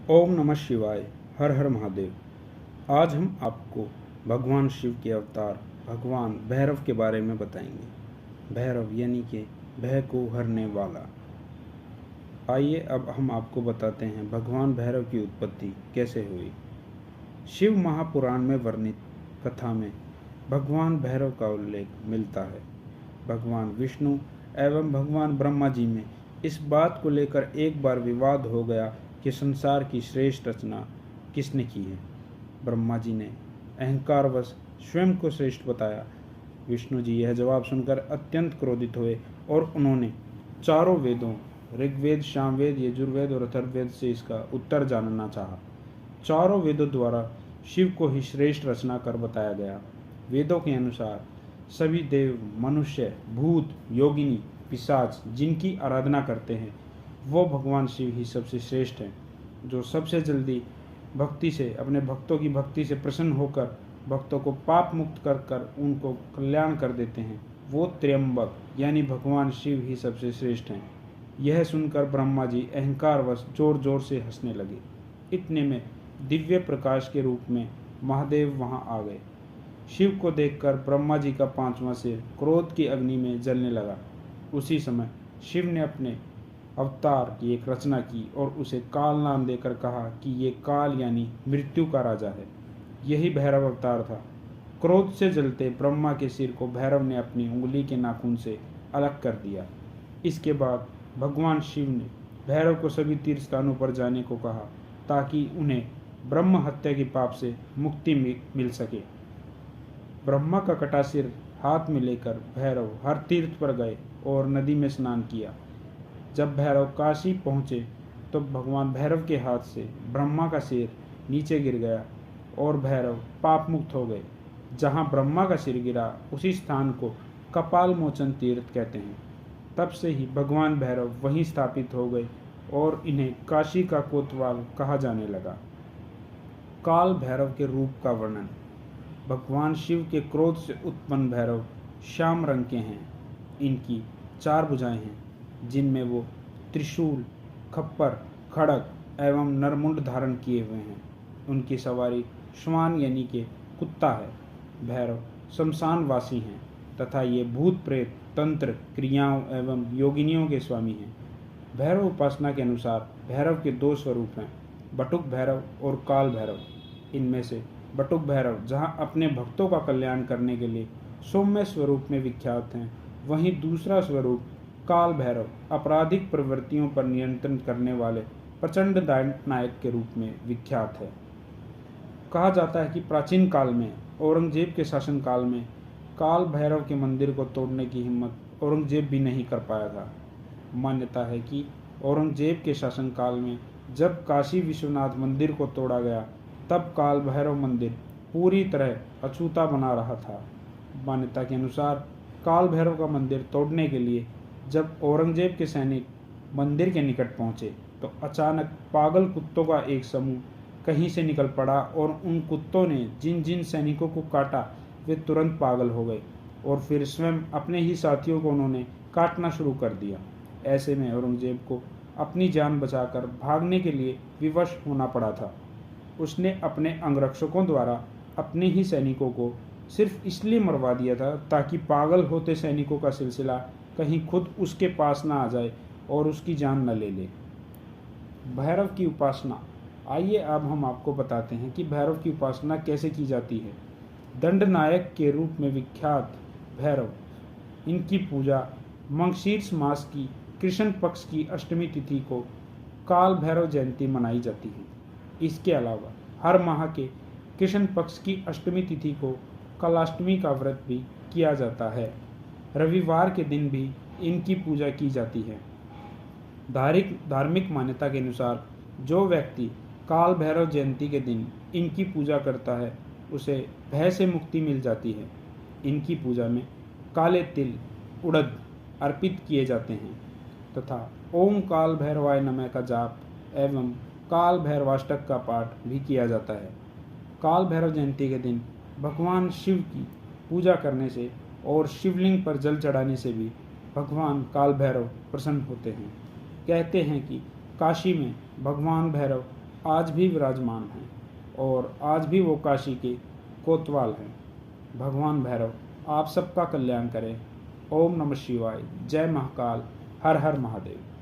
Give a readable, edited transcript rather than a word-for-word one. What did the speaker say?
ओम नमः शिवाय। हर हर महादेव। आज हम आपको भगवान शिव के अवतार भगवान भैरव के बारे में बताएंगे। भैरव यानी कि भय को हरने वाला। आइए अब हम आपको बताते हैं भगवान भैरव की उत्पत्ति कैसे हुई। शिव महापुराण में वर्णित कथा में भगवान भैरव का उल्लेख मिलता है। भगवान विष्णु एवं भगवान ब्रह्मा जी में इस बात को लेकर एक बार विवाद हो गया कि संसार की श्रेष्ठ रचना किसने की है। ब्रह्मा जी ने अहंकारवश स्वयं को श्रेष्ठ बताया। विष्णु जी यह जवाब सुनकर अत्यंत क्रोधित हुए और उन्होंने चारों वेदों ऋग्वेद, सामवेद, यजुर्वेद और अथर्ववेद से इसका उत्तर जानना चाहा। चारों वेदों द्वारा शिव को ही श्रेष्ठ रचना कर बताया गया। वेदों के अनुसार सभी देव, मनुष्य, भूत, योगिनी, पिशाच जिनकी आराधना करते हैं वो भगवान शिव ही सबसे श्रेष्ठ हैं, जो सबसे जल्दी भक्ति से अपने भक्तों की भक्ति से प्रसन्न होकर भक्तों को पाप मुक्त कर कर उनको कल्याण कर देते हैं। वो त्र्यंबक यानी भगवान शिव ही सबसे श्रेष्ठ हैं। यह सुनकर ब्रह्मा जी अहंकारवश जोर जोर से हंसने लगे। इतने में दिव्य प्रकाश के रूप में महादेव वहां आ गए। शिव को देखकर ब्रह्मा जी का पांचवा सिर क्रोध की अग्नि में जलने लगा। उसी समय शिव ने अपने अवतार की एक रचना की और उसे काल नाम देकर कहा कि ये काल यानी मृत्यु का राजा है। यही भैरव अवतार था। क्रोध से जलते ब्रह्मा के सिर को भैरव ने अपनी उंगली के नाखून से अलग कर दिया। इसके बाद भगवान शिव ने भैरव को सभी तीर्थ स्थानों पर जाने को कहा ताकि उन्हें ब्रह्म हत्या के पाप से मुक्ति मिल सके। ब्रह्मा का कटा सिर हाथ में लेकर भैरव हर तीर्थ पर गए और नदी में स्नान किया। जब भैरव काशी पहुँचे तो भगवान भैरव के हाथ से ब्रह्मा का सिर नीचे गिर गया और भैरव पाप मुक्त हो गए। जहाँ ब्रह्मा का सिर गिरा उसी स्थान को कपाल मोचन तीर्थ कहते हैं। तब से ही भगवान भैरव वहीं स्थापित हो गए और इन्हें काशी का कोतवाल कहा जाने लगा। काल भैरव के रूप का वर्णन। भगवान शिव के क्रोध से उत्पन्न भैरव श्याम रंग के हैं। इनकी 4 भुजाएं हैं जिनमें वो त्रिशूल, खप्पर, खड़ग एवं नरमुंड धारण किए हुए हैं। उनकी सवारी श्वान यानी कि कुत्ता है। भैरव शमशानवासी हैं तथा ये भूत प्रेत, तंत्र, क्रियाओं एवं योगिनियों के स्वामी हैं। भैरव उपासना के अनुसार भैरव के 2 स्वरूप हैं, बटुक भैरव और काल भैरव। इनमें से बटुक भैरव जहाँ अपने भक्तों का कल्याण करने के लिए सौम्य स्वरूप में विख्यात हैं, वहीं दूसरा स्वरूप काल भैरव आपराधिक प्रवृत्तियों पर नियंत्रण करने वाले प्रचंड नायक के रूप में विख्यात है। कहा जाता है कि प्राचीन काल में औरंगजेब के शासनकाल में काल भैरव के मंदिर को तोड़ने की हिम्मत औरंगजेब भी नहीं कर पाया था। मान्यता है कि औरंगजेब के शासनकाल में जब काशी विश्वनाथ मंदिर को तोड़ा गया तब काल भैरव मंदिर पूरी तरह अछूता बना रहा था। मान्यता के अनुसार काल भैरव का मंदिर तोड़ने के लिए जब औरंगजेब के सैनिक मंदिर के निकट पहुंचे तो अचानक पागल कुत्तों का एक समूह कहीं से निकल पड़ा और उन कुत्तों ने जिन जिन सैनिकों को काटा वे तुरंत पागल हो गए और फिर स्वयं अपने ही साथियों को उन्होंने काटना शुरू कर दिया। ऐसे में औरंगजेब को अपनी जान बचाकर भागने के लिए विवश होना पड़ा था। उसने अपने अंगरक्षकों द्वारा अपने ही सैनिकों को सिर्फ इसलिए मरवा दिया था ताकि पागल होते सैनिकों का सिलसिला कहीं खुद उसके पास ना आ जाए और उसकी जान न ले ले। भैरव की उपासना। आइए अब हम आपको बताते हैं कि भैरव की उपासना कैसे की जाती है। दंडनायक के रूप में विख्यात भैरव, इनकी पूजा मार्गशीर्ष मास की कृष्ण पक्ष की अष्टमी तिथि को काल भैरव जयंती मनाई जाती है। इसके अलावा हर माह के कृष्ण पक्ष की अष्टमी तिथि को कलाष्टमी का व्रत भी किया जाता है। रविवार के दिन भी इनकी पूजा की जाती है। धार्मिक मान्यता के अनुसार जो व्यक्ति काल भैरव जयंती के दिन इनकी पूजा करता है उसे भय से मुक्ति मिल जाती है। इनकी पूजा में काले तिल, उड़द अर्पित किए जाते हैं तथा ओम काल भैरवाय नमः का जाप एवं काल भैरवाष्टक का पाठ भी किया जाता है। काल भैरव जयंती के दिन भगवान शिव की पूजा करने से और शिवलिंग पर जल चढ़ाने से भी भगवान काल भैरव प्रसन्न होते हैं। कहते हैं कि काशी में भगवान भैरव आज भी विराजमान हैं और आज भी वो काशी के कोतवाल हैं। भगवान भैरव आप सबका कल्याण करें। ओम नमः शिवाय। जय महाकाल। हर हर महादेव।